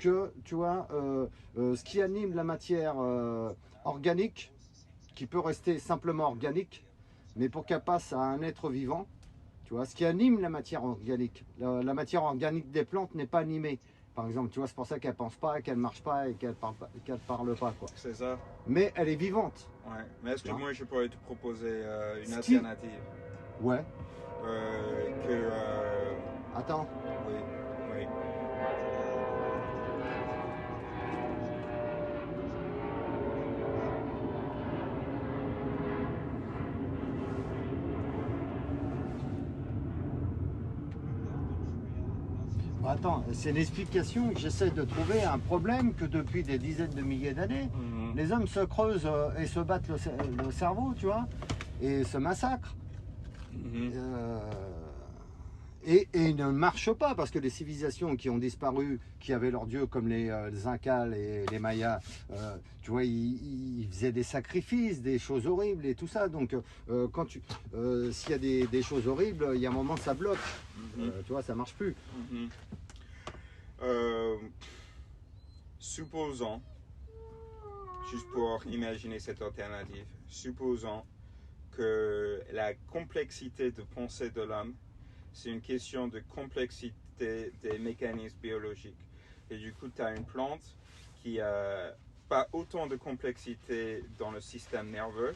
que, tu vois, ce qui anime la matière organique, qui peut rester simplement organique, mais pour qu'elle passe à un être vivant, tu vois, ce qui anime la matière organique. La matière organique des plantes n'est pas animée. Par exemple, tu vois, c'est pour ça qu'elle pense pas, qu'elle marche pas et qu'elle parle pas, quoi. C'est ça. Mais elle est vivante. Ouais. Mais est-ce que Hein? moi je pourrais te proposer une Ce qui- alternative Ouais. que Attends. oui, oui. Attends, c'est l'explication que j'essaie de trouver à un problème que depuis des dizaines de milliers d'années, les hommes se creusent et se battent le cerveau, tu vois, et se massacrent. Et ils ne marchent pas parce que les civilisations qui ont disparu, qui avaient leurs dieux comme les Incas et les Mayas, tu vois, ils faisaient des sacrifices, des choses horribles et tout ça. Donc, s'il y a des choses horribles, il y a un moment ça bloque. Tu vois, ça marche plus. Supposons, juste pour imaginer cette alternative, supposons que la complexité de pensée de l'homme, c'est une question de complexité des mécanismes biologiques. Et du coup, tu as une plante qui a pas autant de complexité dans le système nerveux.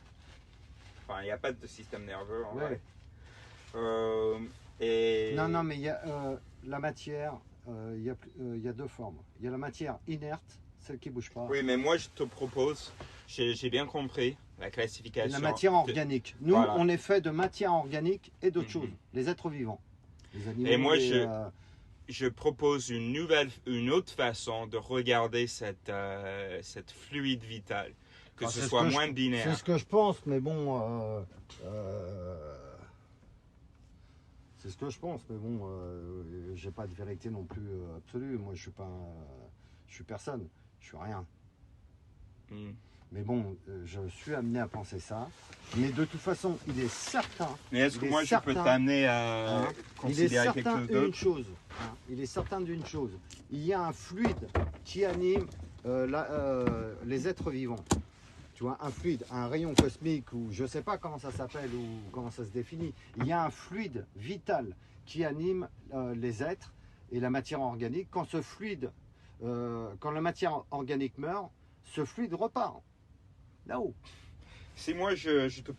Enfin, il n'y a pas de système nerveux en vrai. Non, mais il y a la matière, il y a deux formes. Il y a la matière inerte, celle qui ne bouge pas. Oui, mais moi je te propose, j'ai bien compris la classification. La matière organique. Nous, voilà. on est fait de matière organique et d'autres choses, les êtres vivants. Les animaux, et moi, je propose une autre façon de regarder cette fluide vital, que ce soit moins binaire. C'est ce que je pense, mais bon... c'est ce que je pense, mais bon, j'ai pas de vérité non plus absolue. Moi, je suis pas, je suis personne, je suis rien. Mais bon, je suis amené à penser ça. Mais de toute façon, il est certain. Mais est-ce que moi, je peux t'amener à considérer quelque chose d'autre? Il est certain d'une chose. Il y a un fluide qui anime les êtres vivants. Tu vois, un fluide, un rayon cosmique, ou je ne sais pas comment ça s'appelle ou comment ça se définit. Il y a un fluide vital qui anime les êtres et la matière organique. Quand ce fluide, quand la matière organique meurt, ce fluide repart là-haut. Si moi je te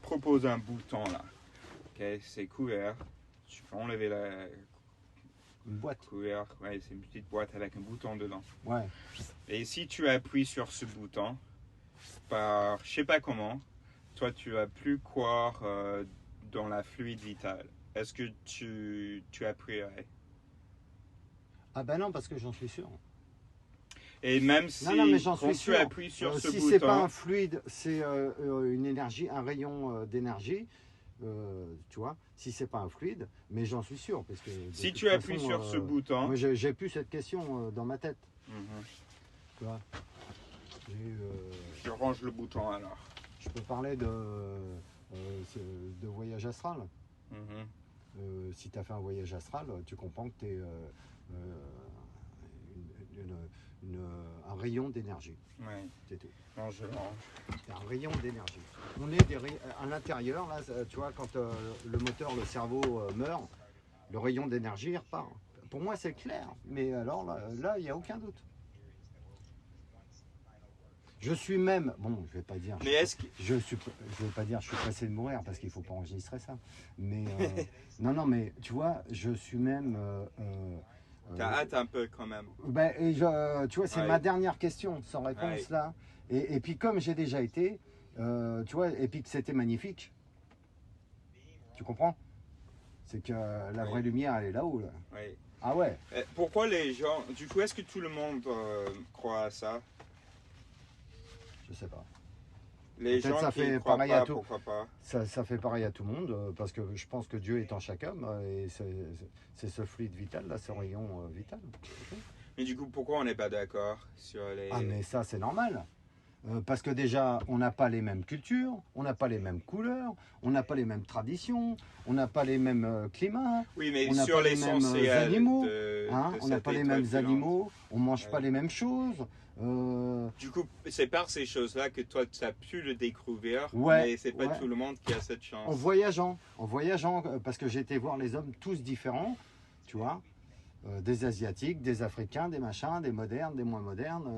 propose un bouton là, okay, c'est couvert, tu peux enlever une boîte. Couvert, ouais, c'est une petite boîte avec un bouton dedans. Ouais. Et si tu appuies sur ce bouton, par je sais pas comment, toi tu vas plus croire dans la fluide vitale. Est-ce que tu appuierais? Ah ben non, parce que j'en suis sûr. Et même si mais j'en suis quand sûr. tu appuies sur ce si bouton, c'est pas un fluide, c'est une énergie, un rayon d'énergie. Tu vois, si c'est pas un fluide, mais j'en suis sûr parce que si tu appuies sur ce bouton, moi j'ai plus cette question dans ma tête. Tu vois, je range le bouton alors. Je peux parler de voyage astral. Si tu as fait un voyage astral, tu comprends que tu es un rayon d'énergie. Ouais. C'est tout. Non, je range. C'est un rayon d'énergie. On est à l'intérieur, là, tu vois, quand le moteur, le cerveau meurt, le rayon d'énergie repart. Pour moi, c'est clair. Mais alors là, il n'y a aucun doute. Je suis même, bon, je vais pas dire, mais est-ce que je vais pas dire, je suis pressé de mourir parce qu'il faut pas enregistrer ça. Mais non, mais tu vois, je suis même. t'as hâte un peu quand même. Ben, tu vois, c'est ma dernière question sans réponse là. Et puis comme j'ai déjà été, tu vois, et puis que c'était magnifique. Tu comprends? C'est que la vraie lumière, elle est là-haut. Là. Oui. Ah ouais. Pourquoi les gens, du coup, est-ce que tout le monde croit à ça? Je sais pas. Les gens ça qui fait croient pareil pas, à tout. pourquoi pas? Ça fait pareil à tout le monde, parce que je pense que Dieu est en chaque homme, et c'est ce fluide vital, là, ce rayon vital. Mais du coup, pourquoi on n'est pas d'accord sur les... Ah mais ça c'est normal. Parce que déjà, on n'a pas les mêmes cultures, on n'a pas les mêmes couleurs, on n'a pas les mêmes traditions, on n'a pas les mêmes climats, Oui, mais on n'a sur pas les mêmes l'essentiel animaux, de on n'a cette pas les étoile mêmes filante. animaux, on mange pas Ouais. les mêmes choses. Du coup, c'est par ces choses-là que toi, tu as pu le découvrir, Ouais, mais c'est pas ouais. tout le monde qui a cette chance. En voyageant, parce que j'ai été voir les hommes tous différents, tu vois, des Asiatiques, des Africains, des machins, des modernes, des moins modernes,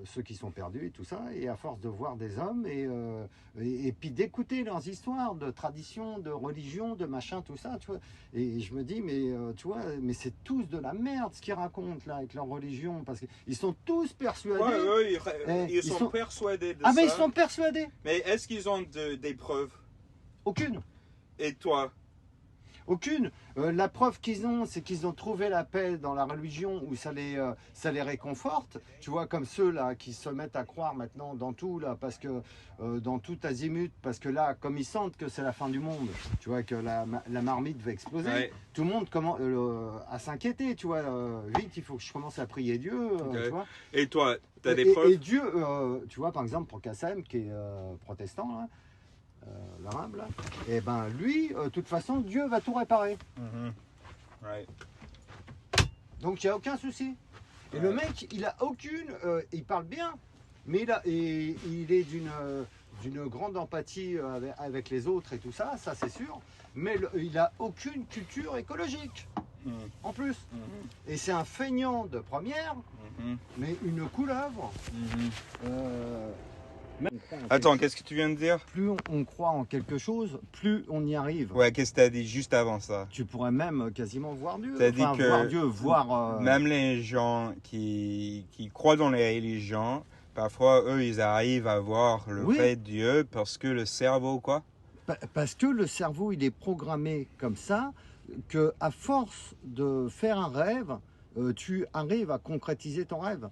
ceux qui sont perdus et tout ça, et à force de voir des hommes et puis d'écouter leurs histoires de tradition, de religion, de machin, tout ça, tu vois, et je me dis, mais tu vois, mais c'est tous de la merde ce qu'ils racontent là avec leur religion, parce qu'ils sont tous persuadés. Ouais, Eh, ils sont persuadés de Ah ça. mais ils sont persuadés. Mais est-ce qu'ils ont des preuves? Aucune. Et toi? Aucune. La preuve qu'ils ont, c'est qu'ils ont trouvé la paix dans la religion où ça les réconforte. Tu vois, comme ceux là qui se mettent à croire maintenant dans tout là, parce que dans tout azimut, parce que là, comme ils sentent que c'est la fin du monde, tu vois que la marmite va exploser, Ouais. tout le monde commence à s'inquiéter. Tu vois, vite, il faut que je commence à prier Dieu. Ok. Tu vois. Et toi, tu as des Et preuves? Dieu, tu vois, par exemple pour Kassem qui est protestant là. L'arabe là, et ben lui, de toute façon, Dieu va tout réparer. Ouais. Donc il n'y a aucun souci. Et le mec, il a aucune, il parle bien, mais il est d'une grande empathie avec les autres et tout ça, ça c'est sûr. Mais il a aucune culture écologique en plus. Et c'est un feignant de première, mais une couleuvre. Attends, qu'est-ce que tu viens de dire? Plus on croit en quelque chose, plus on y arrive. Ouais, qu'est-ce que tu as dit juste avant ça? Tu pourrais même quasiment voir Dieu. T'as dit que voir Dieu, voir. Même les gens qui croient dans les religions, parfois eux ils arrivent à voir le Oui. vrai Dieu parce que le cerveau, quoi? Parce que le cerveau, il est programmé comme ça, que à force de faire un rêve, tu arrives à concrétiser ton rêve.